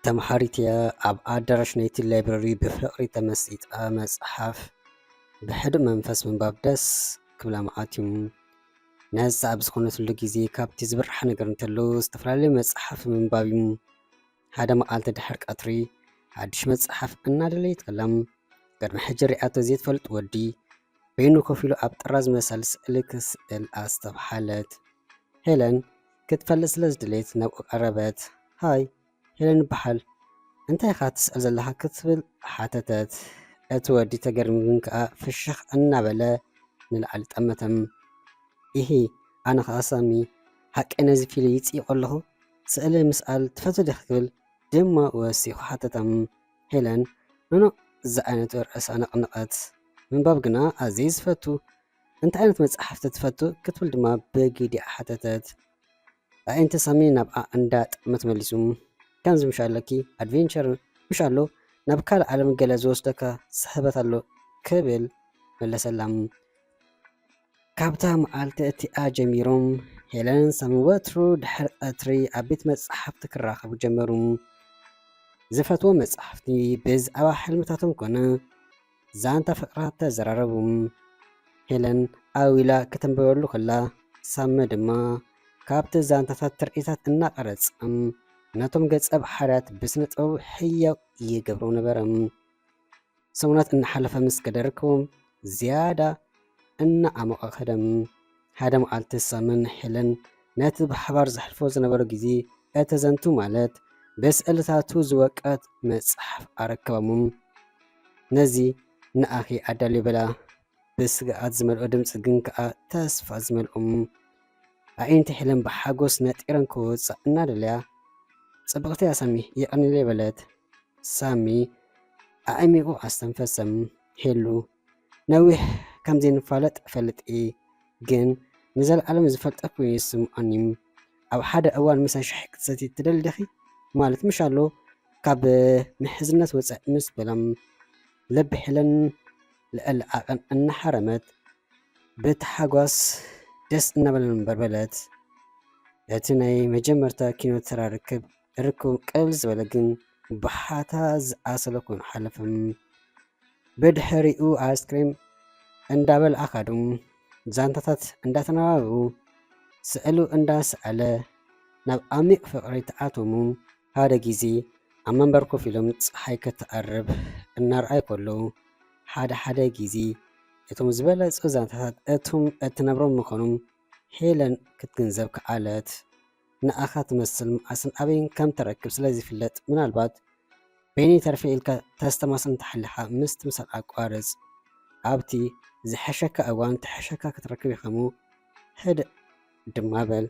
ተምሃሪት እያ ኣብ ኣዳራሽ ናይቲ ላይብረሪ ብፍቕሪ ተመሲጣ መጽሓፍ ብሕዱእ መንፈስ ምንባብ ደስ ክብላ መዓትዮም ነዛ ኣብ ዝኾነትሉ ጊዜ ካብቲ ዝብርሕ ነገር እንተሎ ዝተፈላለዩ መጽሓፍ ምንባብ እዩ። ሓደ መዓልቲ ድሕሪ ቀትሪ ሓድሽ መጽሓፍ እናደለየት ከላም ቅድሚ ሕጂ ሪኣቶ ዘይትፈልጥ ወዲ በይኑ ኮፍ ኢሉ ኣብ ጥራዝ መሰል ስእሊ ክስእል ኣስተብሓለት። ሄለን ክትፈልጥ ስለ ዝድለየት ናብኡ ቀረበት። ሃይ ሄለን ይበሃል፣ እንታይ ኢኻ ትስእል ዘለኻ ክትብል ሓተተት። እቲ ወዲ ተገርሙ ግን ከዓ ፍሽኽ እናበለ ንላዕሊ ጠመተም። ይሄ ኣነ ከዓ ሳሚ ሓቂ ነዚ ፊል ይፅይቕ ኣለኹ ስእሊ ምስኣል ትፈትው ዲኻ ክብል ድማ ወሲኹ ሓተተም። ሄለን ንኖ እዚ ዓይነት ርእሳ ነቕነቐት። ምንባብ ግና ኣዝየ ዝፈቱ እንታይ ዓይነት መፅሓፍቲ ትፈቱ ክትብል ድማ በጊዲኣ ሓተተት። ኣእንቲ ሳሚ ናብኣ እንዳጠመት መሊሱ ከምዚ ምሻ ኣለኪ ኣድቬንቸር ምሻ ኣሎ ናብ ካልእ ዓለም ገለ ዝወስደካ ስሕበት ኣሎ ክብል መለሰላም። ካብታ መዓልቲ እቲኣ ጀሚሮም ሄለን ሳሚ ወትሩ ድሕሪ ቀትሪ ኣብ ቤት መፅሓፍቲ ክራኸቡ ጀመሩ። ዝፈትዎ መፅሓፍቲ ብዛዕባ ሕልምታቶም ኮነ ዛንታ ፍቅራ ተዘራረቡ። ሄለን ኣብ ኢላ ከተንበበሉ ከላ ሳመ ድማ ካብቲ ዛንታታት ትርኢታት እናቐረፀም ነቶም ገጸ ባሕርያት ብስነ ጥበቡ ሕያው ይገብሮ ነበረ። ሰሙናት እናሓለፈ ምስ ከደረከቦም ዝያዳ እናዓመቐ ኸደም። ሓደ መዓልቲ ሳምን ሄለን ነቲ ብሓባር ዘሕልፎ ዝነበረ ጊዜ እተዘንቱ ማለት ብስእልታቱ ዝወቀት መጽሓፍ ኣረከባሞም። ነዚ ንኣኺ ኣዳልዮ በላ ብስግኣት ዝመልኦ ድምፂ ግን ከዓ ተስፋ ዝመልኦም። ኣዒንቲ ሄለን ብሓጎስ ነጢረን ክወፅእ እናደለያ ጽብቕቲ እያ ሳሚ ይቐኒለ በለት። ሳሚ ኣዕሚቑ ኣስተንፈሰም። ሄሉ ነዊሕ ከምዘይንፋለጥ ፈልጥ ግን ንዘለዓለም ዝፈልጠኩ ይስምዖኒ። ኣብ ሓደ እዋን ምሳይ ሻሒ ክትሰቲ ትደሊ ዲኺ ማለት ምሻ ኣሎ ካብ ምሕዝነት ወፅእ ምስ በላም ልቢ ሄለን ልዕሊ ዓቐን እናሓረመት ብተሓጓስ ደስ እናበለን እምበር በለት። እቲ ናይ መጀመርታ ኪኖተራ ርክብ ቅልል ዝበለ ግን ብሓታ ዝኣሰለ ኮይኑ ሓለፈም። ብድሕሪኡ ኣይስክሬም እንዳበልዓ ካዶም ዛንታታት እንዳተነባብኡ ስእሉ እንዳሰኣለ ናብ ዓሚቕ ፍቕሪ ተኣተሙ። ሓደ ጊዜ ኣብ መንበር ኮፍ ኢሎም ፀሓይ ክትዓርብ እናርኣዩ ከለዉ ሓደ ጊዜ እቶም ዝበለፁ ዛንታታት እቶም እትነብሮም ምዃኖም ሄለን ክትግንዘብ ከኣለት። ንኣኻ ትመስል መዓስን ኣበይን ከም ተረክብ ስለ ዝፍለጥ ምናልባት በይነይ ተርፈ ኢልካ ተስተማስን ተሓሊኻ ምስ ትምሰል ኣቋርፅ ኣብቲ ዝሐሸካ እዋን ትሐሸካ ክትረክብ ኢኸሙ ህድእ ድማ በል